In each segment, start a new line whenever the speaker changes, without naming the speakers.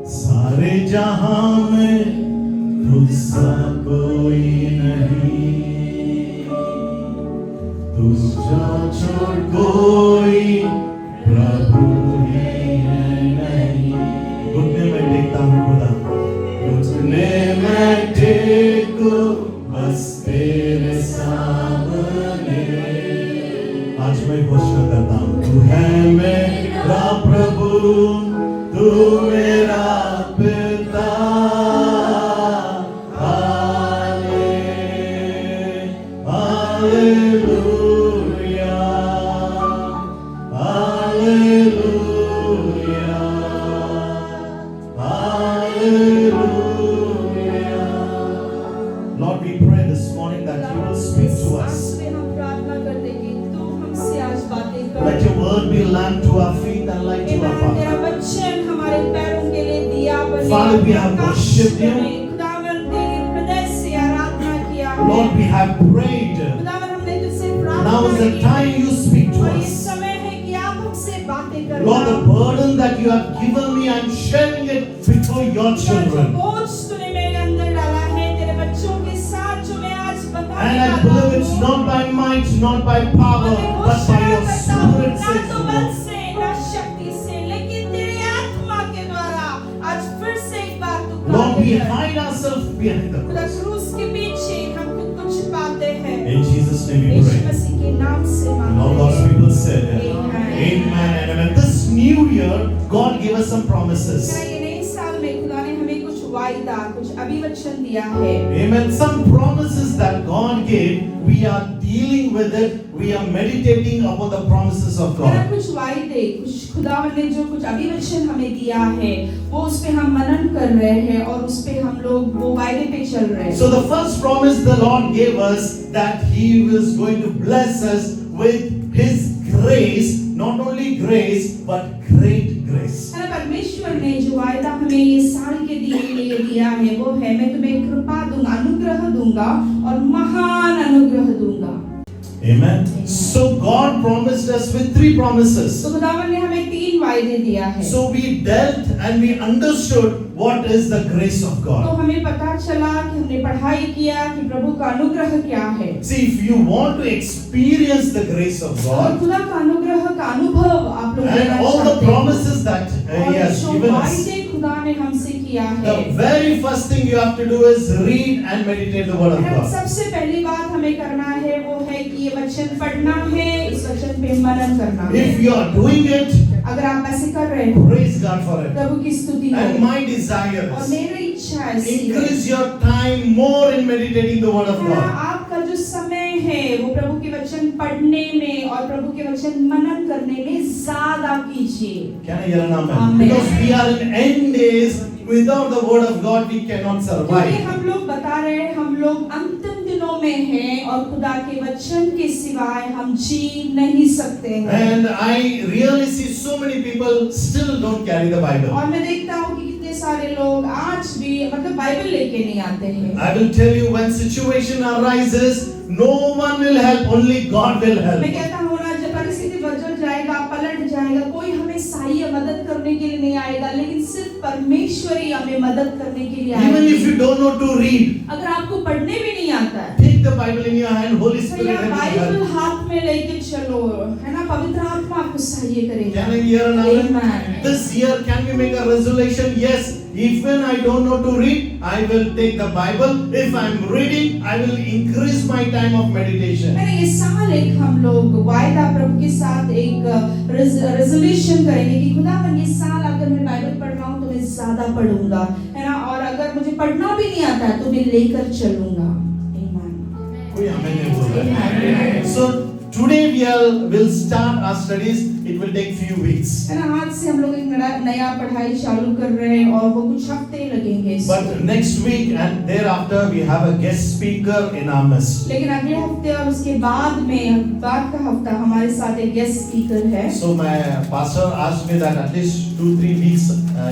सारे जहां में तुझसा कोई नहीं, तुझको छोड़ कोई प्रभु है नहीं। घुटने में टेकता हूँ खुदा, घुटने में टेको बस तेरे सामने। आज मैं घोषणा करता हूँ, तू है मेरा प्रभु, तू मेरा पिता। Hallelujah, hallelujah, hallelujah. Lord, we pray this morning that you will speak to us. Let your word be lamp to our feet and light to our path. Father, we have worshipped you. Lord, we have prayed. Now is the time you speak to us. Lord, the burden that you have given me, I'm sharing it before your children. And I believe it's not by might, not by power, but by your Spirit, says the Lord. Lord, we hide ourselves behind the cross. In Jesus' name we pray. And all God's people said, Amen and amen. This new year, God gave us some promises. Amen. Some promises that God gave, we are dealing with it. We are meditating upon the promises of God.
कुछ वायदे, कुछ खुदावन ने जो कुछ अभिवचन हमें दिया है, वो उस पे हम मनन कर रहे हैं और उस पे हम लोग वो वायदे पे चल रहे हैं.
So the first promise the Lord gave us that He was going to bless us with His grace, not only grace but great grace.
परमेश्वर ने जो वायदा हमें ये साल के लिए दिया है वो है, मैं तुम्हें कृपा दूंगा, अनुग्रह दूंगा और महान अनुग्रह दूंगा.
Amen. So God promised us with 3 promises.
तो खुदावन ने हमें 3 वायदे दिया है.
So we dealt and we understood what is the grace of
तो
God.
हमें पता चला कि हमने पढ़ाई किया कि प्रभु का अनुग्रह क्या है.
See, if you want to experience the grace of
और
God
खुदा का अनुग्रह का अनुभव आप लोग
and all the promises that He has given us,
वायदे खुदा ने हमसे किया है.
the very first thing you have to do is read and meditate the word of God.
सबसे पहली बात हमें करना है वो है कि ये वचन पढ़ना है, इस वचन पे मनन करना है.
If you are doing it,
अगर आप ऐसे कर रहे हो,
praise God for it.
प्रभु की स्तुति हो.
And my desire
और
is
मेरी इच्छा है
increase your time more in meditating the word of God.
आपका जो समय है वो प्रभु के वचन पढ़ने में और प्रभु के वचन मनन करने में ज्यादा कीजिए.
Can I hear an amen? Because we are in end days. Without the word of God, we cannot survive.
हम लोग बता रहे हैं, हम लोग अंतिम दिनों में हैं और खुदा के वचन के सिवाय हम जी नहीं सकते हैं.
And I really see so many people still don't carry the Bible.
और मैं देखता हूँ कि कितने सारे लोग आज भी मतलब बाइबल लेके नहीं आते हैं.
I will tell you, when situation arises, no one will help, only God will help.
मैं कहता हूँ ना, जब परिस्थिति बदल जाएगा, पलट जाएगा, कोई हमें सहाय्य मदद करने के लिए नहीं आएगा, लेकिन सिर्फ परमेश्वर ही हमें मदद करने के लिए आएगा.
Even if you don't know to read,
अगर आपको पढ़ने भी नहीं आता है,
take the Bible in your hand, Holy
तो
Spirit
या
will
बाइबल
help.
हाथ में लेके चलो, है ना, पवित्र आत्मा आपको सहाय्य करेगा.
Can I hear an amen?
Amen.
This year, can we make a resolution? Yes. Even I don't know to read, I will take the Bible. If I am reading, I will increase my time of meditation.
मैंने ये साल एक हम लोग वायदा प्रभु के साथ एक रेजोल्यूशन करेंगे कि खुदावन ये साल अगर मैं बाइबल पढ़ रहा हूँ तो मैं ज्यादा पढ़ूंगा, है ना, और अगर मुझे पढ़ना भी नहीं आता है तो मैं लेकर चलूंगा.
कोई आमीन नहीं बोल रहा है. So today we will start our studies it will take few weeks.
है ना, आज से हम लोग एक नया पढ़ाई चालू कर रहे हैं और वो कुछ हफ्ते लगेंगे इसको।
But next week and thereafter we have a guest speaker in our midst.
लेकिन अगले हफ्ते और उसके बाद का हफ्ता हमारे साथ एक गेस्ट स्पीकर है।
So my pastor asked me that at least 2-3 weeks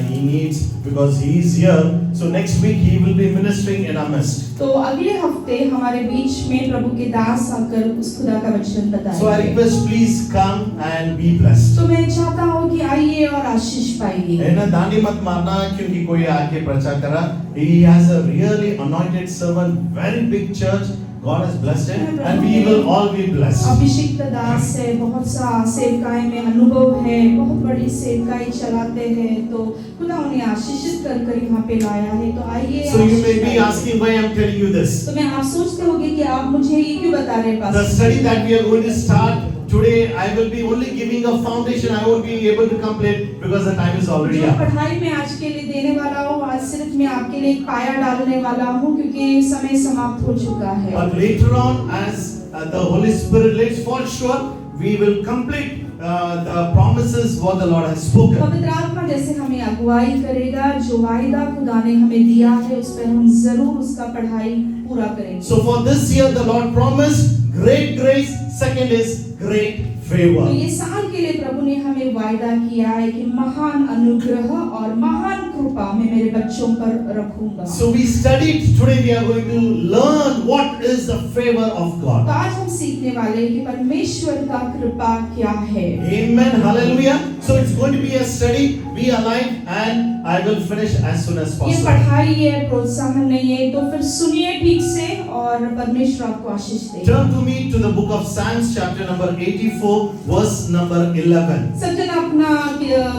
he needs because he is here. So next week he will be ministering in our midst.
तो अगले हफ्ते हमारे बीच में प्रभु के दास आकर उस खुदा का वचन बताएंगे।
So I request please come and be blessed.
तो मैं चाहता हूँ कि आइए और आशीष पाइए।
है ना, दानी मत मारना क्योंकि कोई आके प्रचार करा। He has a really anointed servant, very big church. God has blessed him and we will all be blessed.
अभिषिक्त दास है, बहुत सा सेवकाई में अनुभव है, बहुत बड़ी सेवकाई चलाते हैं, तो खुदा उन्हें आशीषित कर यहाँ पे लाया है। तो आइए।
So you may be asking why I am telling you this.
तो मैं आप सोचते होंगे कि आप मुझे ये क्यों बता रहे हैं?
The study that we are going to start today, I will be only giving a foundation. I won't be able to complete because the time is already
जो
up.
पढ़ाई में आज के लिए देने वाला हूँ, आज सिर्फ मैं आपके लिए एक पाया डालने वाला हूँ क्योंकि समय समाप्त हो चुका है।
But later on, as the Holy Spirit leads, for sure, we will complete the promises what the Lord has spoken.
पवित्र आत्मा जैसे हमें अगुवाई करेगा, जो वायदा खुदा ने हमें दिया है उस पर हम जरूर उसका पढ़ाई पूरा करेंगे।
So for this year, the Lord promised great grace. Second is great favor.
तो ये साल के लिए प्रभु ने हमें वायदा किया है कि महान अनुग्रह और महान कृपा मैं मेरे बच्चों पर रखूंगा।
So we studied today. We are going to learn what is the favor of
तो
God.
आज हम सीखने वाले हैं कि परमेश्वर का कृपा क्या है।
Amen. Hallelujah. So it's going to be a study. Be alive, and I will finish as soon as
ये
possible.
पढ़ाई है, प्रोत्साहन नहीं है, तो फिर सुनिए ठीक से और परमेश्वर आपको आशीष दे।
Turn to me to the book of Psalms, chapter number 84, verse number 11.
सब जन अपना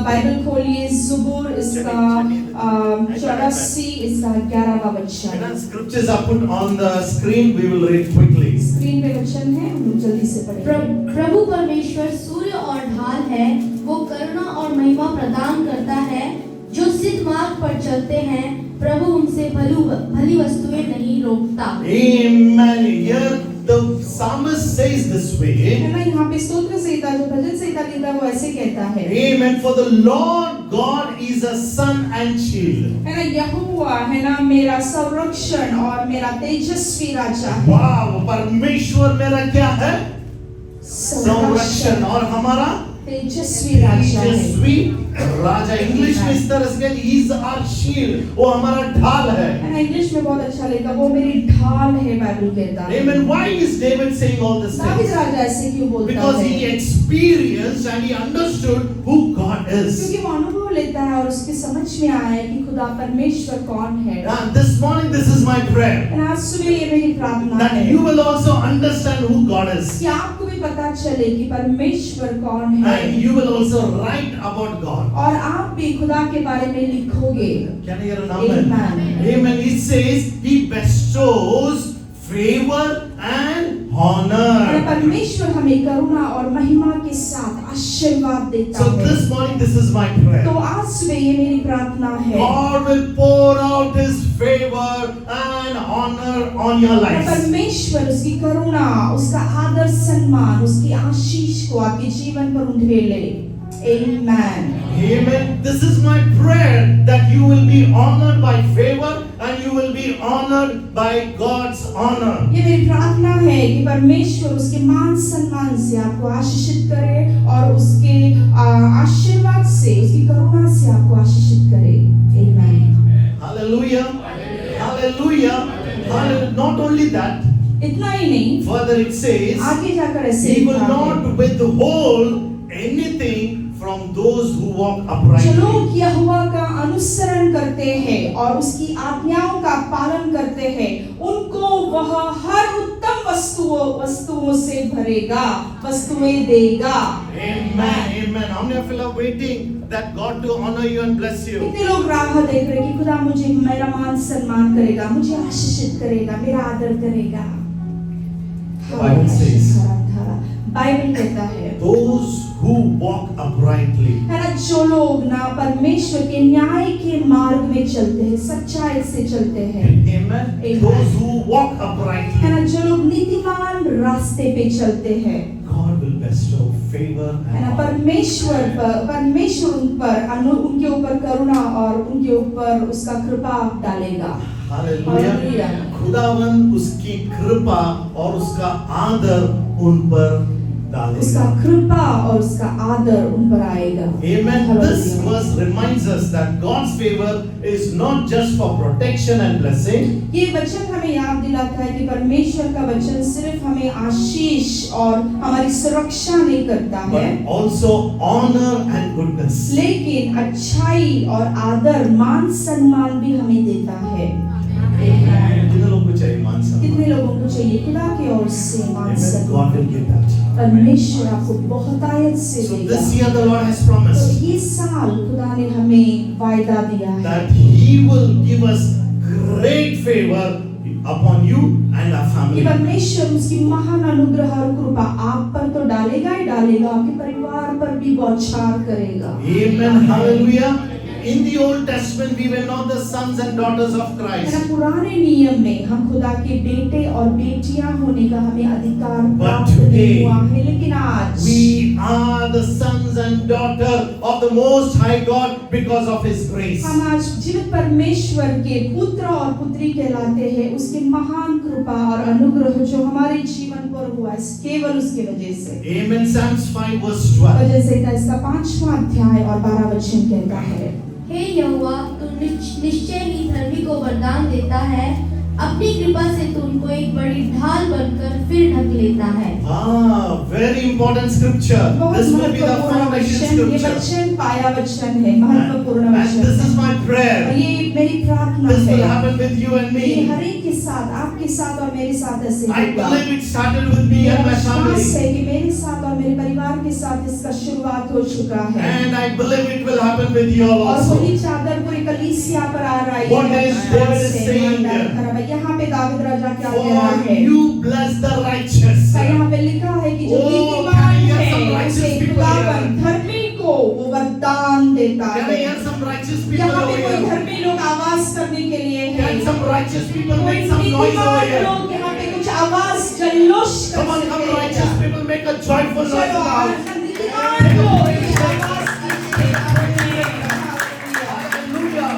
बाइबल खोलिए, ज़बूर इसका 84 इसका 11वां वचन।
And scriptures are put on the screen. We will read quickly.
Screen पे वचन है, हम लोग जल्दी से पढ़ेंगे।
प्रभु परमेश्वर सूर्य और ढाल है, वो करुणा और महिमा प्रदान करता है। जो सिद्ध मार्ग पर चलते हैं, प्रभु उनसे भली वस्तुएं नहीं रोकता।
Amen. Here the psalmist says this way.
है ना, यहाँ पे स्तोत्र संहिता जो भजन संहिता लिखा है वो ऐसे कहता है।
Amen. For the Lord God is a sun and shield.
है ना, यहोवा है ना मेरा संरक्षण और मेरा तेजस्वी राजा है।
Wow, परमेश्वर मेरा क्या है? संरक्षण और हमारा
तेजस्वी राजा है।
तेजस्वी राजा। इंग्लिश में इस तरह से he is our shield. वो हमारा ढाल है।
ना इंग्लिश में बहुत अच्छा लिखा, वो मेरी ढाल है, बाइबल कहता है।
Amen. Why is David saying all this
David
things?
राजा ऐसे क्यों बोलता
Because
है?
he experienced and he understood who God is.
क्योंकि वो अनुभव लेता है और उसके समझ में आया है कि खुदा परमेश्वर कौन है।
And this morning, this is my prayer
और आज सुबह ये मेरी प्रार्थना
that
है
you will also understand who God is,
कि आपको भी पता चले कि परमेश्वर कौन है
and you will also write about God.
और आप भी खुदा के बारे में लिखोगे।
Can I hear an amen?
Amen.
Amen. It says He bestows favor and
और
honor.
परमेश्वर हमें करुणा और महिमा के साथ आशीर्वाद देता
So
है।
this morning, this is my
तो
prayer.
आज सुबह ये मेरी प्रार्थना है।
God will pour out His favor and honor on your
और
life.
परमेश्वर उसकी करुणा, उसका आदर सम्मान, उसकी आशीष को आपके जीवन पर उंडेले। Amen.
Amen. This is my prayer that you will be honored by favor and you will be honored by God's honor.
ये मेरी प्रार्थना है कि परमेश्वर उसके मान सम्मान से आपको आशीषित करे और उसके आशीर्वाद से, उसकी करुणा से आपको आशीषित करे। Amen.
Hallelujah. Hallelujah. Hallelujah. Not only that,
इतना ही नहीं,
further it says,
आगे जाकर ऐसे
He will
लिखा है,
not withhold anything from those who walk
जो
uprightly.
लोग यहोवा का अनुसरण करते हैं और उसकी आज्ञाओं का पालन करते हैं, उनको वह हर उत्तम वस्तुओं से भरेगा, वस्तुएं देगा।
Amen. Amen. How many of you are waiting that God to honor you and bless you?
कितने लोग राह देख रहे हैं कि खुदा मुझे मेरा मान सम्मान करेगा, मुझे आशीषित करेगा, मेरा आदर करेगा।
Bible says,
बाइबल कहता है,
those who walk uprightly.
है ना, जो लोग ना परमेश्वर के न्याय के मार्ग में चलते हैं, सच्चाई से चलते हैं।
Amen.
Amen.
Those who walk
है
uprightly.
ना, जो लोग नीतिमान रास्ते पे चलते हैं,
God will bestow favor
है ना,
and honor.
परमेश्वर उन पर उनके ऊपर करुणा और उनके ऊपर उसका कृपा डालेगा।
हालेलुया।
हालेलुया।
खुदावन उसकी कृपा और उसका आदर उन पर
उसका
डालेगा।
कृपा और उसका आदर उन पर आएगा।
Amen. This
hallelujah.
verse reminds us that God's favor is not just for protection and blessing,
ये वचन हमें याद दिलाता है कि परमेश्वर का वचन सिर्फ हमें आशीष और हमारी सुरक्षा नहीं करता है,
but also honor and goodness.
लेकिन अच्छाई और आदर, मान सम्मान भी हमें देता है।
कितने लोगों को चाहिए मान सम्मान?
कितने लोगों को चाहिए खुदा की ओर से मान
Amen.
सम्मान?
God will give that.
परमेश्वर आपको बहुत आयत से
So
देगा।
this year the Lord has
तो
promised
ये साल खुदा ने हमें वायदा दिया है
that He will give us great favor upon you and our
कि
family.
परमेश्वर उसकी महान अनुग्रह और कृपा आप पर तो डालेगा ही डालेगा, आपके परिवार पर भी बौछार करेगा।
Amen. Hallelujah. In the Old Testament, we were not the sons and daughters of
है
Christ.
ना, पुराने नियम में हम खुदा के बेटे और बेटियां होने का हमें अधिकार प्राप्त नहीं
today,
हुआ है, लेकिन आज
We are the sons and daughter of the Most High God because of His grace.
हम आज जीवित परमेश्वर के पुत्र और पुत्री कहलाते हैं, उसके महान कृपा और अनुग्रह जो हमारे जीवन पर हुआ है केवल उसके वजह से।
Amen. Psalms 5 verse 12.
वजह से इसका 5वां अध्याय और 12 वचन कहता है,
हे यहोवा, तू निश्चय ही धर्मी को वरदान देता है, अपनी कृपा से तू उनको एक बड़ी ढाल बनकर फिर ढक लेता है।
Very important scripture.
बहुत
This will be the
महत्वपूर्ण
foundation
वचन, ये
scripture.
वचन पाया वचन है, महत्वपूर्ण
And
वचन
this is
है।
my
और
prayer.
ये मेरी प्रार्थना
This will
है,
happen with you and
ये
me.
हर एक के साथ, आपके साथ और मेरे साथ ऐसे
I
होगा।
believe it started with me
मेरा
and my
विश्वास
family.
है कि मेरे साथ और मेरे परिवार के साथ इसका शुरुआत हो चुका है,
And I believe it will happen with you all
और
also.
वही चादर पूरी कलीसिया पर आ रहा है।
What is David is saying here?
यहाँ पे दाऊद राजा क्या कह रहा
For
है?
you bless the righteous.
यहाँ पे लिखा है कि जो
Oh,
नीतिमान
can I hear some
है
righteous
उसे
people
खुदावन
here?
धर्मी को वो वरदान देता
Can I
है।
hear some righteous people
यहाँ
over
पे कोई
here?
धर्मी लोग आवाज करने के लिए हैं।
Can some righteous people
कोई
make some noise over
नीतिमान
here?
लोग यहाँ पे कुछ आवाज जल्लोष कर
Come on, come
सकते हैं।
righteous people, make a joyful noise in
चलो
the house.
नीतिमान लोग ये आवाज कीजिए।
Hallelujah.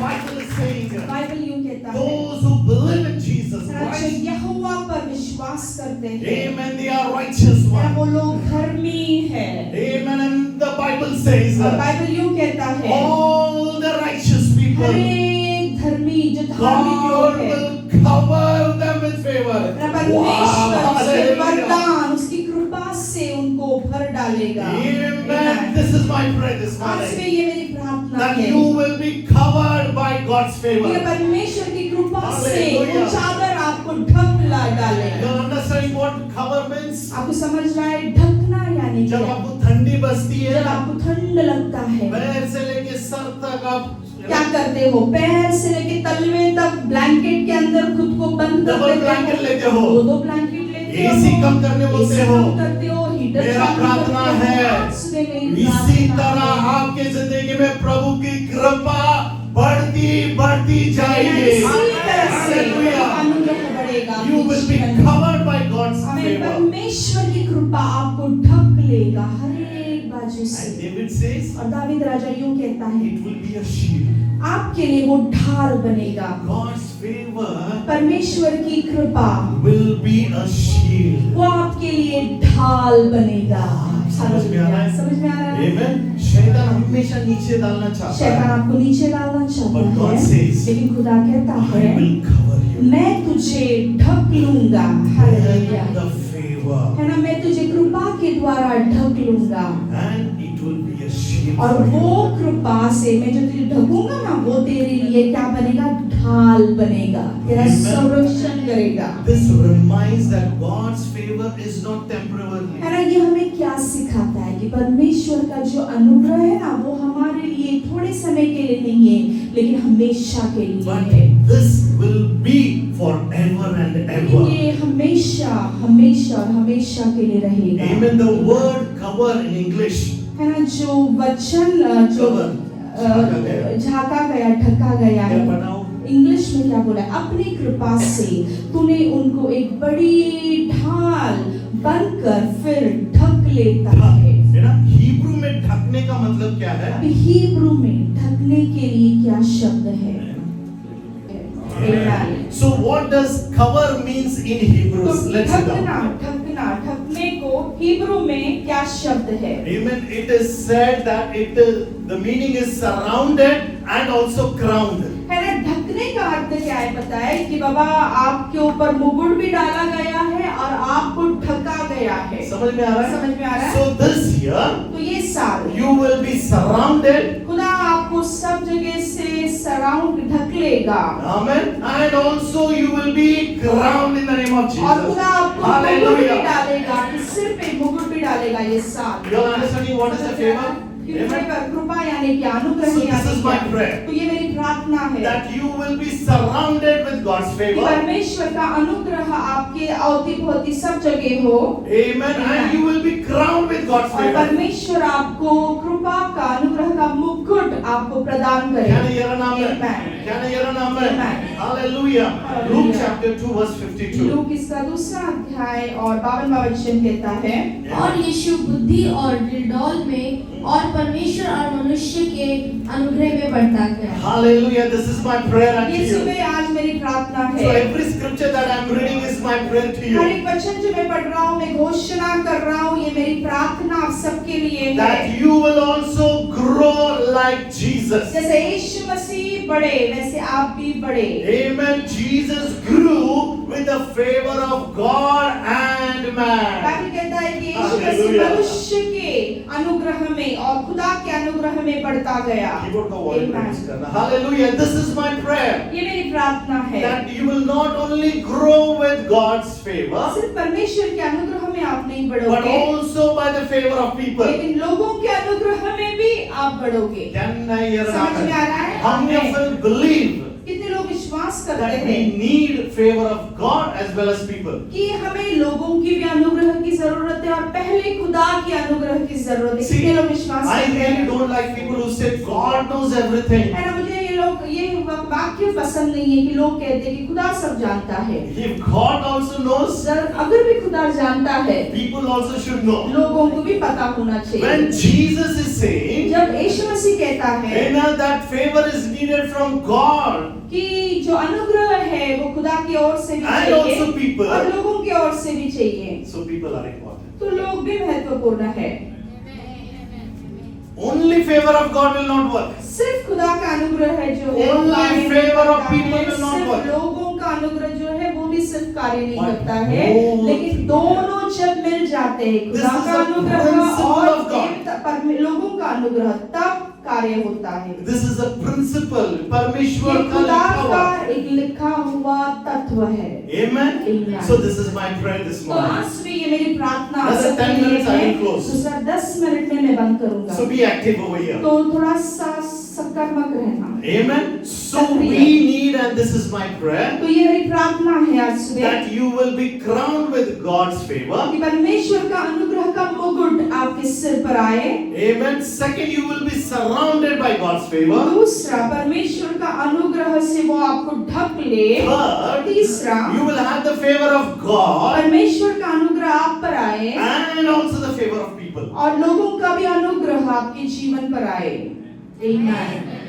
Bible is saying,
Bible यूं कहता है,
those who believe in Jesus
जो
Christ,
यहोवा पर विश्वास करते हैं,
amen, they are righteous ones.
वो लोग धर्मी है।
Amen. And the Bible says,
और बाइबल यूं कहता है,
all the righteous
her
people,
एक धर्मी जो धार्मिक
God
लोग हैं,
will cover them with favor.
परमेश्वर उसके
Hallelujah.
वरदान, उसकी कृपा से उनको भर डालेगा।
Amen. This is my prayer this
आज में
morning.
ये मेरी प्रार्थना
That
है
you will be covered by God's
कि
favor.
परमेश्वर की कृपा से
Hallelujah.
वो चादर आपको ढक ला डालेगा।
You're understanding what cover means?
आपको समझ रहा है ढकना यानी
जब
क्या?
आपको ठंडी बसती
जब
है,
आपको ठंड लगता है
पैर से लेके सर तक आप
क्या करते हो? पैर से लेके तलवे तक ब्लैंकेट के अंदर खुद को बंद कर
डबल
देते
ब्लैंकेट लेते हो।
दो ब्लैंकेट लेते हो,
AC कम करने बोलते
AC
हो।
कम करते हो, हीटर
मेरा
चालू
प्रार्थना
करते हो।
है,
आज सुबह मेरी
इसी
प्रार्थना
तरह
है।
आपके जिंदगी में प्रभु की कृपा बढ़ती जाएगी।
इसी तरह से
Hallelujah.
अनुग्रह बढ़ेगा।
You will be covered by God's
हमें
favor.
परमेश्वर की कृपा आपको ढक लेगा हर एक बाजू से।
And David says,
और दावीद राजा यूं कहता है,
it will be a shield.
आपके लिए वो ढाल बनेगा।
God's favor
परमेश्वर की कृपा
will be a shield.
वो आपके लिए ढाल बनेगा।
समझ में आ रहा है?
समझ में आ रहा है?
Amen. शैतान हमेशा नीचे डालना चाहता
शैतान
है।
आपको नीचे डालना चाहता
But God
है,
says,
लेकिन खुदा कहता
I
है,
will cover you.
मैं तुझे ढक लूंगा। हालेलुया।
The favor.
है ना, मैं तुझे कृपा के द्वारा ढक लूंगा।
And it will be a shield
और
for
वो
you.
कृपा से मैं जो तुझे ढकूंगा ना, वो तेरे लिए क्या बनेगा? ढाल बनेगा, तेरा
Amen.
संरक्षण करेगा।
This reminds that God's favor is not temporarily.
है ना, ये हमें क्या सिखाता है कि परमेश्वर का जो अनुग्रह है ना, वो हमारे लिए थोड़े समय के लिए नहीं है, लेकिन हमेशा के लिए
But
है।
this will be forever and
लेकिन
ever.
ये हमेशा हमेशा और हमेशा के लिए रहेगा।
Amen. The word cover in English.
है ना, जो वचन जो
Cover, झाँका गया।
झाँका गया, ढका गया
क्या
है,
पढ़ा हो?
इंग्लिश में क्या बोला है, अपनी कृपा से तूने उनको एक बड़ी ढाल बनकर फिर ढक लेता है।
हिब्रू में ढकने का मतलब क्या है?
अभी हिब्रू में ढकने के लिए क्या शब्द है? Amen.
So what does cover means in Hebrews?
तो
Let's see
ढकना,
that.
ढकना, ढकने को हिब्रू में क्या शब्द है?
Amen. It is said that the meaning is surrounded and also crowned.
है ना, ढकने का अर्थ क्या है पता है कि बाबा आपके ऊपर मुकुट भी डाला गया है और आपको ढका गया है।
समझ में आ रहा है?
समझ में आ रहा है?
So this year
तो ये साल
you will be surrounded.
खुदा आपको सब जगह से सराउंड ढक लेगा।
Amen. And also you will be crowned in the name of Jesus.
और खुदा आपको मुकुट भी
Hallelujah.
डालेगा, कि सिर पे मुकुट भी डालेगा ये साल।
You are understanding what is the favor? Amen.
कृपा यानी कि अनुग्रह
So this
यानी
is my
क्या?
prayer.
तो ये मेरी प्रार्थना है
That you will be surrounded with God's
कि
favor.
परमेश्वर का अनुग्रह आपके अवति भोवती सब जगह हो।
Amen. And you will be crowned with God's
और
favor.
परमेश्वर आपको कृपा का अनुग्रह का मुकुट आपको प्रदान करे।
Can I hear an amen?
Amen.
Can I hear an amen?
Amen.
Hallelujah.
Hallelujah.
Luke chapter 2 verse 52.
Look इसका दूसरा अध्याय और 52वां वचन कहता है,
और यीशु बुद्धि और डिलडौल में और परमेश्वर और मनुष्य के अनुग्रह में बढ़ता गया।
Hallelujah. This is my prayer unto
ये
you.
सुबह आज मेरी प्रार्थना
So
है।
every scripture that I am reading is my prayer to
her
you.
एक वचन जो मैं पढ़ रहा हूँ, मैं घोषणा कर रहा हूँ, ये मेरी प्रार्थना आप सबके लिए है।
That you will also grow like Jesus.
जैसे यीशु मसीह बढ़े वैसे आप भी बढ़े।
Amen. Jesus grew with the favor of God and man.
Bible कहता है कि यीशु मसीह
Hallelujah.
मनुष्य के अनुग्रह में और खुदा के अनुग्रह में बढ़ता गया।
Keyboard का volume
Amen.
raise करना. Hallelujah. This is my prayer.
ये मेरी प्रार्थना है।
That you will not only grow with God's favor,
सिर्फ परमेश्वर के अनुग्रह में आप नहीं
but
बढ़ोगे,
also by the favor of people.
लेकिन लोगों के अनुग्रह में भी आप बढ़ोगे।
Can I hear an
समझ में आ रहा
amen?
है?
How many of us believe
कितने लोग विश्वास करते
that
हैं
we need favor of God as well as people?
कि हमें लोगों की भी अनुग्रह की जरूरत है और पहले खुदा के अनुग्रह की जरूरत है?
See,
कितने लोग विश्वास
I
करते
really
हैं?
don't like people who say God knows everything.
है ना, मुझे ये वाक्य पसंद नहीं है कि लोग कहते हैं कि खुदा सब जानता है।
If God also knows,
अगर भी खुदा जानता है,
people also should know.
लोगों को भी पता होना चाहिए।
When Jesus is saying,
जब यीशु मसीह कहता है
Amen, that favor is needed from God
कि जो अनुग्रह है वो खुदा की ओर से भी
and
चाहिए
also people,
और लोगों की ओर से भी चाहिए,
so people are important.
तो लोग भी महत्वपूर्ण है।
Only favor of God will not work.
सिर्फ खुदा का अनुग्रह है जो है वो
Only
कार्य नहीं
favor of
करता
people
है,
will not
सिर्फ
work.
लोगों का अनुग्रह जो है वो भी सिर्फ कार्य नहीं
But
करता है,
both
लेकिन दोनों जब मिल जाते हैं,
This
खुदा
is
का
the
अनुग्रह
principle
और
of God.
लोगों का अनुग्रह, तब कार्य होता है।
This is a principle. परमेश्वर
ये
का
खुदा
लिखा
का
हुआ.
एक लिखा हुआ तत्व है।
Amen.
Amen.
So this is my prayer this
तो
morning.
आज सुबह ये मेरी प्रार्थना
Another
सबके
10
लिए
minutes I
है।
will close.
दूसरा 10 मिनट में मैं बंद करूंगा।
So be active over here.
तो थोड़ा सा सकारात्मक रहना।
Amen. So we need, and this is my prayer,
तो ये मेरी प्रार्थना है आज सुबह
that you will be crowned with God's favor.
कि परमेश्वर का अनुग्रह का मुकुट आपके सिर पर आए।
Amen. Second, you will be surrounded by God's favor.
दूसरा, परमेश्वर का अनुग्रह से वो आपको ढक ले।
Third,
तीसरा,
you will have the favor of God
परमेश्वर का अनुग्रह आप पर आए
and also the favor of people.
और लोगों का भी अनुग्रह आपके जीवन पर आए। Amen.
Amen.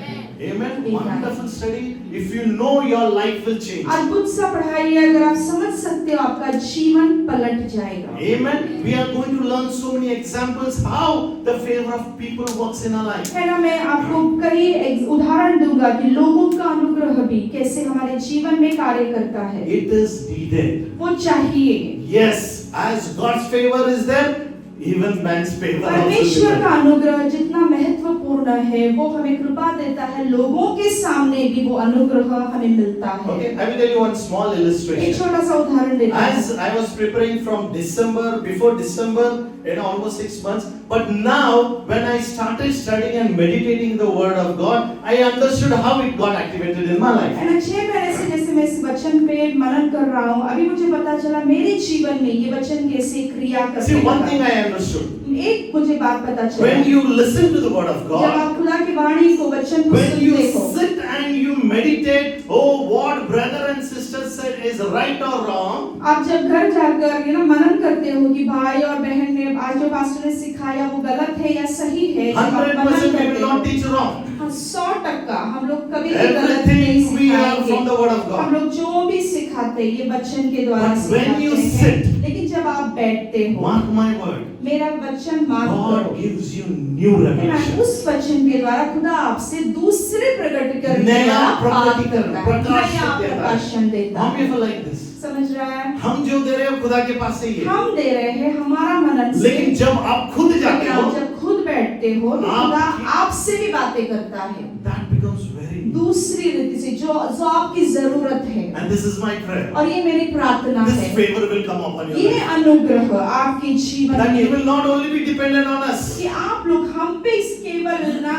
Amen.
Wonderful study. If you know, your life will change.
अद्भुत सा पढ़ाई है, अगर आप समझ सकते हो आपका जीवन पलट जाएगा।
Amen. We are going to learn so many examples how the favor of people works in our life.
है ना, मैं आपको कई उदाहरण दूंगा कि लोगों का अनुग्रह भी कैसे हमारे जीवन में कार्य करता है।
It is needed.
वो चाहिए।
Yes, as God's favor is there, even man's favor also is
परमेश्वर
there.
का अनुग्रह जितना महत्वपूर्ण है वो हमें कृपा देता है, लोगों के सामने भी वो अनुग्रह हमें मिलता है।
Okay, I will tell you one small
एक
illustration.
छोटा सा उदाहरण देता हूँ।
As I was preparing from December, before December, almost 6 months, but now when I started studying and meditating the Word of God, I understood how it got activated in my life.
है ना, 6 महीने से जैसे मैं इस वचन पे मनन कर रहा हूँ, अभी मुझे पता चला मेरे जीवन में ये वचन कैसे क्रिया करता
See,
है।
one thing I understood.
एक मुझे बात पता चला,
When you listen to the Word of
जब
God,
आप खुदा की वाणी को वचन को
when you
सुनते हो,
sit and you meditate meditate, oh, what brother and sister said is right or wrong.
आप जब घर जाकर मनन करते हो कि भाई और बहन ने आज जो पास्टर ने सिखाया वो गलत है या सही है,
100% we will not teach wrong.
100% हम लोग कभी भी गलत नहीं
Everything we have
सिखाएंगे।
from the word of
हम
God.
लोग जो भी सिखाते हैं ये वचन के द्वारा
But when
सिखाते
you
हैं।
sit,
लेकिन जब आप बैठते हो,
Mark my word.
मेरा वचन मान
God
करो,
gives you new
है ना?
revelation.
उस वचन के द्वारा खुदा आपसे दूसरे प्रकटीकरण
नया
बात
प्रकटीकरण,
करता है,
प्रकाशन
नया
देता है।
प्रकाशन देता
How many
है।
people like this?
समझ रहा है?
हम जो दे रहे हैं खुदा के पास से ही है।
हम दे रहे हैं हमारा मनन से,
लेकिन जब आप खुद जाते
लेकिन
हो,
आप जब खुद बैठते हो तो
आप-
खुदा आपसे भी बातें करता है
that becomes very.
दूसरी रीति से जो आपकी जरूरत है।
And this is my prayer.
और ये मेरी प्रार्थना
This
है,
favor will come upon your
ये
life.
अनुग्रह आपके जीवन
That you
में
will not only be dependent on us.
कि आप लोग हम पे इस केवल ना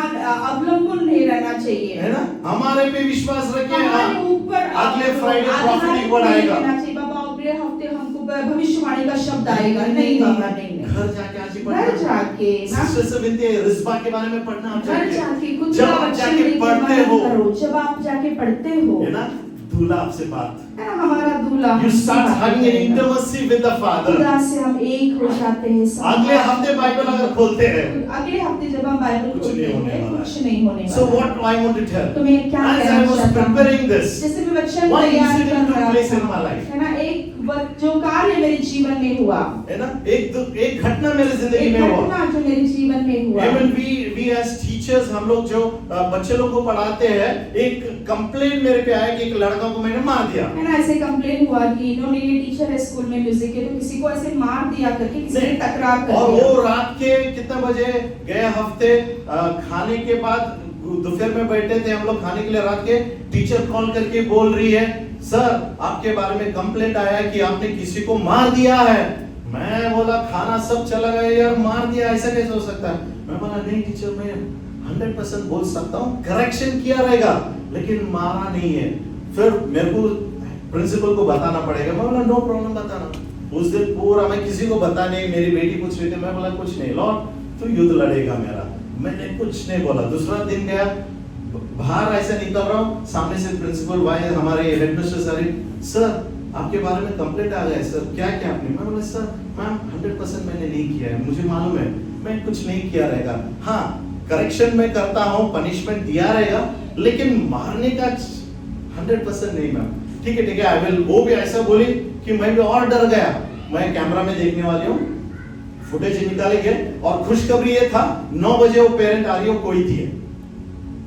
अवलंबन नहीं रहना चाहिए,
है ना? हमारे पे विश्वास रखे।
हमारे ऊपर
अगले फ्राइडे
आधारित
prophetic word
नहीं
आएगा।
रहना चाहिए। बाबा अगले हफ्ते हमको भविष्यवाणी का शब्द आएगा, नहीं बाबा, नहीं नहीं।
घर जाके आज ही
घर
पढ़ना।
जाके ना,
सिस्टर से विनती है, रिस्बा के बारे में पढ़ना आप
घर
जाके।
जाके कुछ
जब आप जाके पढ़ते हो,
जब आप जाके पढ़ते हो,
है ना? दूल्हा आपसे बात।
है ना, हमारा दूल्हा
You
हमसे
start
बात
having an
करेगा।
intimacy with the Father.
खुदा से हम एक हो जाते हैं।
अगले हफ्ते बाइबल अगर खोलते हैं,
अगले हफ्ते जब हम बाइबल
कुछ
खोलते
नहीं होने
हैं,
वाला है।
कुछ नहीं होने
So
वाला।
what I want to tell?
तो मैं क्या
As I
कहना
was
चाहता हूँ,
preparing this,
जैसे मैं वचन
one
तैयार
incident
कर
took
रहा
place in my
था,
life.
है ना, जो कार्य मेरे जीवन में हुआ,
है ना? एक घटना मेरे जिंदगी
एक
में हुआ।
घटना जो मेरे जीवन में हुआ।
Even we as teachers, हम लोग जो बच्चे लोग को पढ़ाते हैं, एक कंप्लेंट मेरे पे आया कि एक लड़का को मैंने मार दिया।
है ना, ऐसे कंप्लेन हुआ कि इन्होंने, ये टीचर है स्कूल में म्यूजिक के, तो किसी को ऐसे मार दिया करके किसी ने तकरार कर
और
दिया।
वो रात के कितने बजे गए हफ्ते खाने के बाद दोपहर में बैठे थे हम लोग खाने के लिए, रात के टीचर कॉल करके बोल रही है, सर आपके बारे में कंप्लेंट आया है कि आपने किसी को मार दिया है। मैं बोला खाना सब चला गया यार, मार दिया ऐसा कैसे हो सकता है? मैं बोला नहीं टीचर, मैं 100% बोल सकता हूँ, करेक्शन किया रहेगा, लेकिन मारा नहीं है। फिर मेरे को प्रिंसिपल को बताना पड़ेगा। मैं बोला नो प्रॉब्लम, बताना। उस दिन पूरा मैं किसी को बता नहीं, मेरी बेटी पूछ रही थी, मैं बोला कुछ नहीं लॉर्ड, तू युद्ध लड़ेगा मेरा। मैंने कुछ नहीं बोला। दूसरा दिन गया, बाहर ऐसे निकल रहा हूँ, सामने से प्रिंसिपल भाई हमारे हेडमिस्टर सर आपके बारे में कंप्लेंट आ गया है सर, क्या क्या आपने? मैं बोला सर मैम 100% मैंने नहीं किया है, मुझे मालूम है मैं कुछ नहीं किया रहेगा। हाँ करेक्शन में करता हूँ, पनिशमेंट दिया रहेगा, लेकिन मारने का 100% नहीं मैम। ठीक है आई विल। वो भी ऐसा बोली कि मैं भी और डर गया। मैं कैमरा में देखने वाली हूँ, फुटेज निकाले गए और खुशखबरी ये था 9 बजे वो पेरेंट आ रही हो, कोई थी।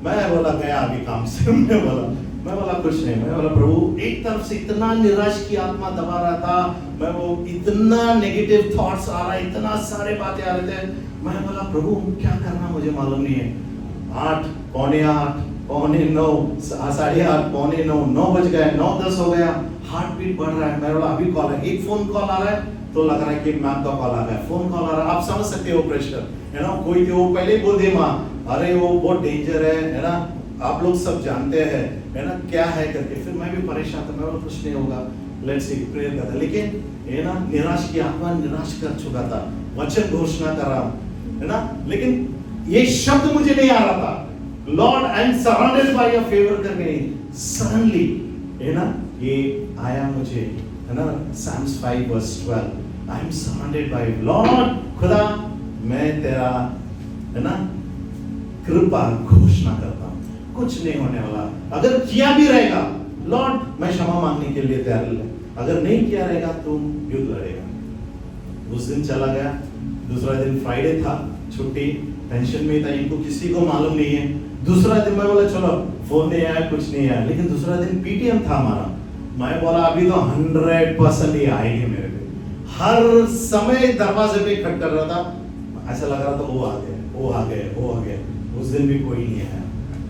मैं बोला गया अभी काम से। मैं बोला कुछ नहीं। मैं बोला प्रभु, एक तरफ से इतना निराश की आत्मा दबा रहा था, मैं वो इतना नेगेटिव थॉट्स आ रहा, इतना सारे बातें आ रहे थे। मैं बोला प्रभु क्या करना मुझे मालूम नहीं है। 8, पौने 8, पौने 9, 8:30, पौने 9, 9 बज गए, 9:10 हो गया, हार्ट बीट बढ़ रहा है। मैं बोला अभी कॉल है, एक फोन कॉल आ रहा है तो लग रहा है कि मैम का कॉल आ गया, फोन कॉल आ रहा है। आप समझ सकते हो प्रेशर, है ना? कोई तो वो पहले ही बोल दे माँ, अरे वो बहुत डेंजर है ना? आप लोग सब जानते हैं, है ना क्या है करके। फिर मैं भी परेशान था, मैं बोला कुछ नहीं होगा, लेट्स सी, प्रेयर करता। लेकिन है ना, निराश की आत्मा निराश कर चुका था, वचन घोषणा कर रहा हूं, है ना, लेकिन ये शब्द मुझे नहीं आ रहा था, Lord I am surrounded by your favour करके। सडनली है ना ये आया मुझे, है ना, Psalms 5:12, I am surrounded by Lord, खुदा मैं तेरा, है ना, कृपा घोषणा करता हूं, कुछ नहीं होने वाला। अगर किया भी रहेगा लॉर्ड मैं क्षमा मांगने के लिए तैयार है, अगर नहीं किया रहेगा तुम युद्ध लड़ेगा। उस दिन चला गया। दूसरा दिन फ्राइडे था, छुट्टी, टेंशन में था, इनको किसी को मालूम नहीं है। दूसरा दिन मैं बोला चलो, फोन नहीं आया, कुछ नहीं आया, लेकिन दूसरा दिन पीटीएम था हमारा। मैं बोला अभी तो 100% ही आएगी मेरे पे। हर समय दरवाजे पे खटखट रहा था, ऐसा लग रहा था वो आ गए, वो आ गए, वो आ गए। उस दिन भी कोई नहीं आया।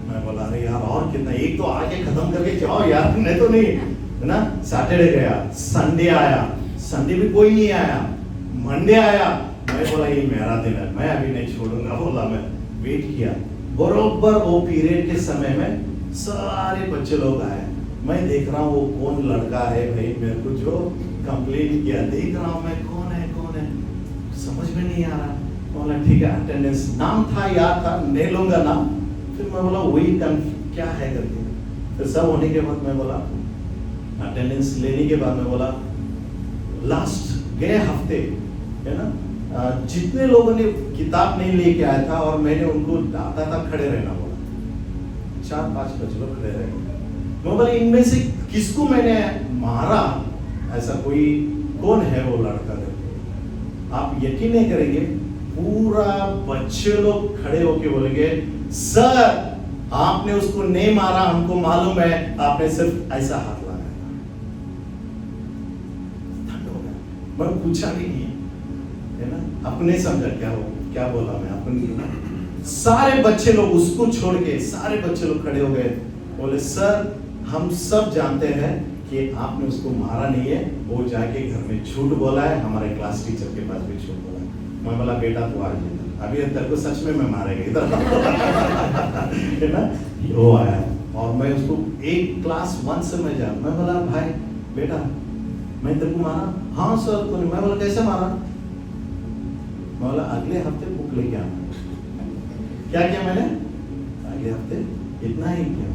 मैं बोला अरे यार और कितना, एक तो आके खत्म करके जाओ यार, नहीं तो नहीं, है ना। सैटरडे गया, संडे आया, संडे भी कोई नहीं आया, मंडे आया। मैं बोला ये मेरा दिन है, मैं अभी नहीं छोड़ूंगा। बोला मैं वेट किया, बरोबर वो पीरियड के समय में सारे बच्चे लोग आए। मैं देख रहा हूँ वो कौन लड़का है भाई, मेरे को जो कंप्लेन किया, देख रहा हूँ मैं कौन है, समझ में नहीं आ रहा। बोला ठीक है, अटेंडेंस नाम था, याद था, नहीं लूंगा नाम। फिर मैं बोला वही क्या है करके, फिर सब होने के बाद मैं बोला, अटेंडेंस लेने के बाद मैं बोला, लास्ट गए हफ्ते है ना, जितने लोगों ने किताब नहीं लेके आया था और मैंने उनको डांटा था, खड़े रहना बोला, 4-5 बच्चे लोग खड़े रहे। मैं बोला इनमें से किसको मैंने मारा, ऐसा कोई कौन है वो लड़का करके। आप यकीन नहीं करेंगे, पूरा बच्चे लोग खड़े होके बोलेंगे, सर आपने उसको नहीं मारा, हमको मालूम है, आपने सिर्फ ऐसा हाथ लगाया। ठंड हो गया, मैं पूछा भी नहीं है ना, अपने समझा क्या बोला मैं अपने। सारे बच्चे लोग उसको छोड़ के सारे बच्चे लोग खड़े हो गए, बोले सर हम सब जानते हैं कि आपने उसको मारा नहीं है, वो जाके घर में झूठ बोला है, हमारे क्लास टीचर के पास भी झूठ बोला है। मैं बोला बेटा तू आ जाए, अभी तेरे को सच में मैं मारेगा इधर है ना। वो आया और मैं उसको एक क्लास 1 से मैं जान, मैं बोला भाई बेटा मैं तेरे को मारा? हाँ सर तूने। मैं बोला कैसे मारा? मैं बोला अगले हफ्ते बुक लेके आना। क्या किया मैंने अगले हफ्ते? इतना ही किया।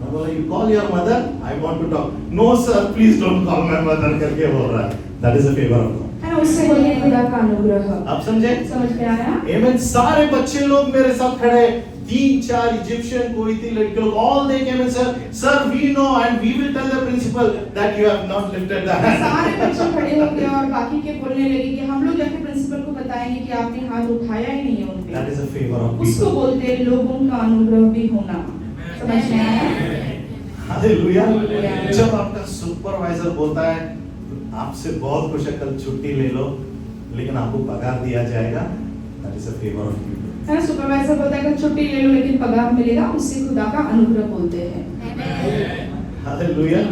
मैं बोला you call your mother, I want to talk. No sir please don't call my mother करके बोल रहा है। That is a favour of God.
है ना, उससे बोलिए खुदा का अनुग्रह।
आप समझे?
समझ में आया?
आमेन। सारे बच्चे लोग मेरे साथ खड़े, 3-4 इजिप्शियन कोई थी लड़के लोग, all they came and sir we know and we will tell the principal that you have not lifted the hand.
सारे बच्चे खड़े हो गए और बाकी के बोलने लगे कि हम लोग जाके प्रिंसिपल को बताएंगे कि आपने हाथ उठाया ही नहीं है उन पे।
That is a favour of
उसको
पीपल।
बोलते हैं लोगों का अनुग्रह भी होना। समझ में आया?
हालेलुया।
हालेलुया।
जब आपका सुपरवाइजर बोलता है आपसे बहुत कुछ कल छुट्टी ले लो लेकिन आपको पगार दिया जाएगा, that is a favour of people.
है ना, सुपरवाइजर बोलता है कि छुट्टी ले लो लेकिन पगार मिलेगा, उससे खुदा का अनुग्रह बोलते हैं।
Hallelujah.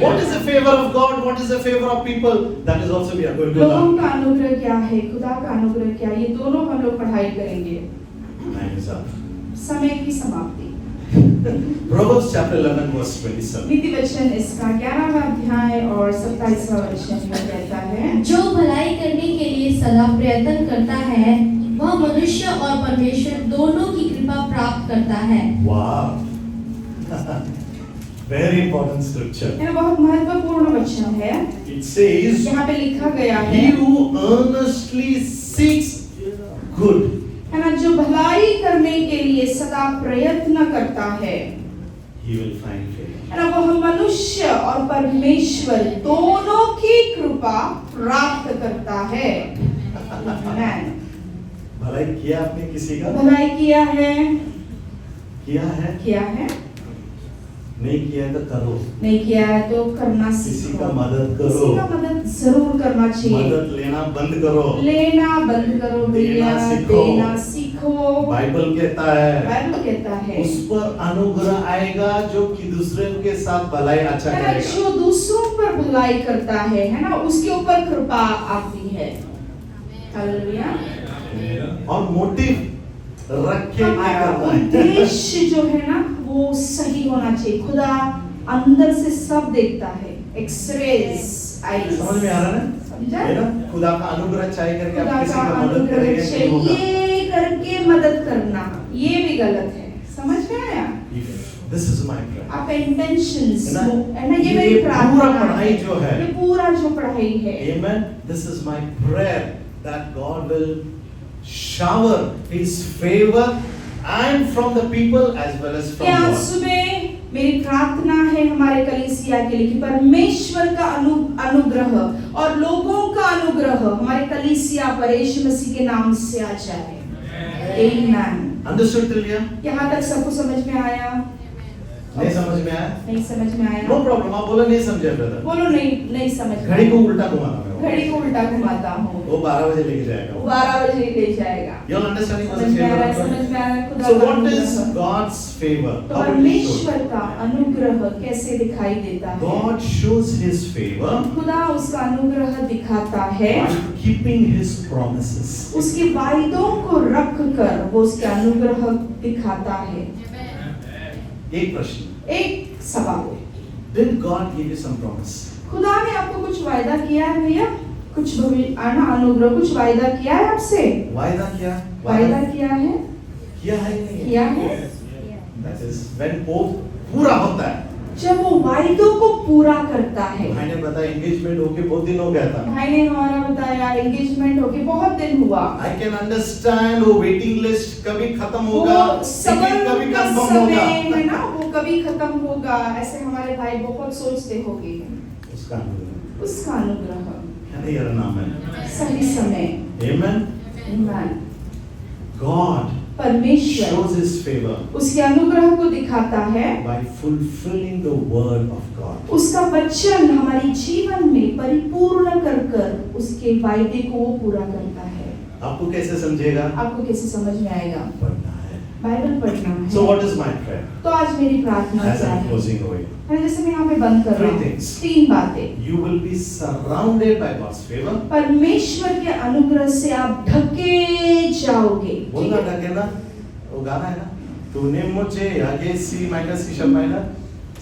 What is the favor of God? What is the favor of people? That is also we are going to
लोगों
learn.
का अनुग्रह क्या है, खुदा का अनुग्रह क्या है, ये दोनों हम लोग पढ़ाई करेंगे।
Time is up.
समय की समाप्ति।
Proverbs chapter 11 verse 27.
नीति वचन इसका 11वां अध्याय और 27वां वचन में कहता है,
जो भलाई करने के लिए सदा प्रयत्न करता है वह मनुष्य और परमेश्वर दोनों की कृपा प्राप्त करता है।
Wow. Very important scripture.
यह बहुत महत्वपूर्ण वचन है।
It says,
यहाँ पे लिखा गया
he
है,
who earnestly seeks good,
है ना, जो भलाई करने के लिए सदा प्रयत्न करता है,
he will find favor.
है ना, वो मनुष्य और परमेश्वर दोनों की कृपा प्राप्त करता है। Amen.
भलाई किया आपने किसी का?
भलाई किया है,
किया है?
किया है,
नहीं किया है तो करो।
नहीं किया है तो करना
किसी
सीखो।
का मदद
किसी
करो।
का मदद जरूर करना चाहिए।
मदद लेना बंद करो।
लेना बंद करो भैया,
देना सीखो।
देना सीखो।
बाइबल कहता है
बाइबल कहता है,
उस पर अनुग्रह आएगा जो कि दूसरे के साथ भलाई अच्छा
है ना,
करेगा।
जो दूसरों पर भलाई करता है ना, उसके ऊपर कृपा आती है। हालेलुया।
और मोटिव रख के क्या
हमारा
करना है?
उद्देश्य जो है ना वो सही होना चाहिए। खुदा अंदर से सब देखता है, एक्सरेज आईज।
समझ में आ रहा है ना?
समझा?
है ना? खुदा का अनुग्रह चाहिए करके
खुदा
आप किसी
का
का मदद
अनुग्रह
करेंगे तो होगा।
चाहिए करके मदद करना, ये भी गलत है। समझ में आया?
This is my prayer.
आपका इंटेंशंस
है ना?
है ना, ये
ये
मेरी प्रार्थना
पूरा
है।
पढ़ाई जो है,
ये पूरा जो पढ़ाई है,
Amen. This is my prayer that God will shower His favor and from the people as well as from
क्या
God.
सुबह मेरी प्रार्थना है हमारे कलीसिया के लिए कि परमेश्वर का अनुग्रह और लोगों का अनुग्रह हमारे कलीसिया पर यीशु मसीह के नाम से आ जाए। आमीन।
Understood till here?
यहाँ तक सबको समझ में आया?
नहीं समझ में आया?
नहीं समझ में आया?
No problem. आप बोलो नहीं समझे ब्रदर।
बोलो नहीं समझ में
घड़ी को
आया।
उल्टा घुमाना मैं।
घड़ी को उल्टा घुमाता हूँ,
वो 12 बजे लेके जाएगा।
12 बजे ले जाएगा।
You all understanding what
समझ
the
में आ रहा है?
favor of
समझ
God?
में आ रहा है? खुदा
So
का
what is
अनुग्रह।
God's favor?
तो
How it is shown?
परमेश्वर का अनुग्रह कैसे दिखाई देता है?
God shows His favor
खुदा उसका अनुग्रह दिखाता है
by keeping His promises.
उसके वायदों को रख कर वो उसके अनुग्रह दिखाता है।
एक प्रश्न,
एक सवाल,
Did God give you some promise?
खुदा ने आपको कुछ वायदा किया है भैया? कुछ अनुग्रह कुछ वायदा किया है आपसे?
वायदा किया?
वायदा किया है?
किया है कि नहीं?
किया है?
That is when वो पूरा होता है
जब वो वायदों को पूरा करता है।
भाई ने बताया एंगेजमेंट होके बहुत दिन हो गया था।
भाई ने हमारा बताया एंगेजमेंट होके बहुत दिन हुआ।
I can understand वो वेटिंग लिस्ट कभी खत्म होगा,
वो सबर
टिकट कभी
का
कंफर्म
समय
होगा।
है ना, वो कभी खत्म होगा, ऐसे हमारे भाई बहुत सोचते होंगे।
उसका अनुग्रह,
उसका अनुग्रह
यानी यार नाम है।
सही समय।
Amen.
Amen.
God
परमेश्वर
shows His favor
उसके अनुग्रह को दिखाता है
by fulfilling the word of God.
उसका वचन हमारे जीवन में परिपूर्ण कर उसके वायदे को वो पूरा करता है।
आपको कैसे समझेगा?
आपको कैसे समझ में आएगा?
पढ़ना है।
बाइबल पढ़ना है।
So what is my prayer?
तो आज मेरी प्रार्थना
As
क्या
I'm
है?
closing away,
मैं जैसे मैं यहाँ पे बंद कर रहा
Three
हूँ,
things.
3 बातें।
you will be surrounded by God's favor.
परमेश्वर के अनुग्रह से आप ढके जाओगे।
बोलना ढके ना, वो गाना है ना, तूने मुझे आगे C minor C sharp minor.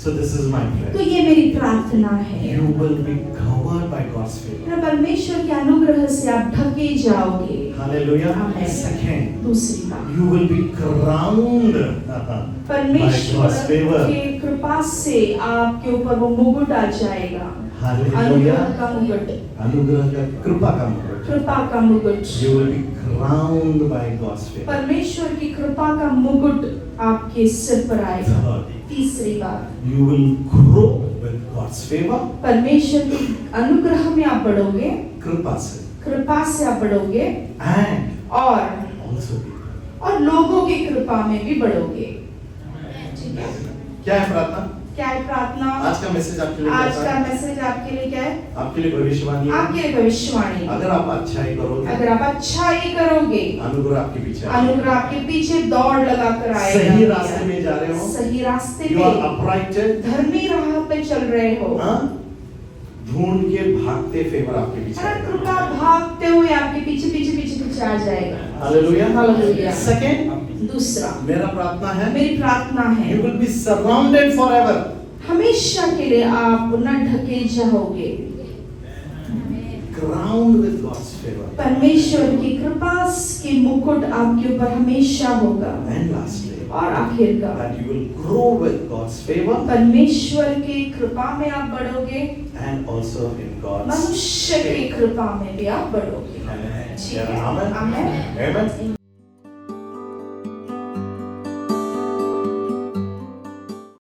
So this is my
तो
prayer.
ये मेरी प्रार्थना है।
You will be covered by God's favor.
परमेश्वर के अनुग्रह से आप ढके जाओगे।
Hallelujah.
Amen.
Second,
दूसरी बात,
you will be crowned by
परमेश्वर
God's favor.
के कृपा से आपके ऊपर वो मुकुट आ जाएगा।
Hallelujah.
अनुग्रह का मुकुट,
अनुग्रह का कृपा का मुकुट.
कृपा का मुकुट।
You will be crowned by God's favor.
परमेश्वर की कृपा का मुकुट आपके सिर पर आएगा।
Third,
तीसरी बात,
you will grow with God's favor.
परमेश्वर के अनुग्रह में आप बढ़ोगे,
कृपा से.
कृपा से आप बढ़ोगे
And
और
also be.
और लोगों की कृपा में भी बढ़ोगे। ठीक है?
क्या है प्रार्थना?
क्या है प्रार्थना?
आज का मैसेज आपके लिए
आज
कैसा
का
है?
मैसेज आपके लिए क्या है?
आपके लिए भविष्यवाणी है.
आपके लिए भविष्यवाणी।
अगर आप अच्छाई करोगे,
अगर आप अच्छाई करोगे,
अनुग्रह आपके पीछे आएगा.
अनुग्रह आपके पीछे दौड़ लगा कर आएगा।
सही रास्ते में जा रहे हो.
सही रास्ते
You are
पे,
upright.
धर्मी राह पे चल रहे हो।
हाँ? ढूंढ के भागते फेवर आपके पीछे
अरे
आएगा.
कृपा भागते हुए आपके पीछे पीछे पीछे पीछे आ जाएगा।
Hallelujah.
Hallelujah.
Second,
दूसरा,
मेरा प्रार्थना है,
मेरी प्रार्थना है,
you will be surrounded forever.
हमेशा के लिए आप न ढके जाओगे।
Crowned with God's favor.
परमेश्वर की कृपा के मुकुट आपके ऊपर हमेशा होगा।
And lastly,
और आखिरकार
that you will grow with God's favor
परमेश्वर की कृपा में आप बढ़ोगे,
and also in God's
मनुष्य की
favor.
कृपा में भी आप बढ़ोगे।
Amen.
ठीक है?
Amen.
आमेन।
Amen.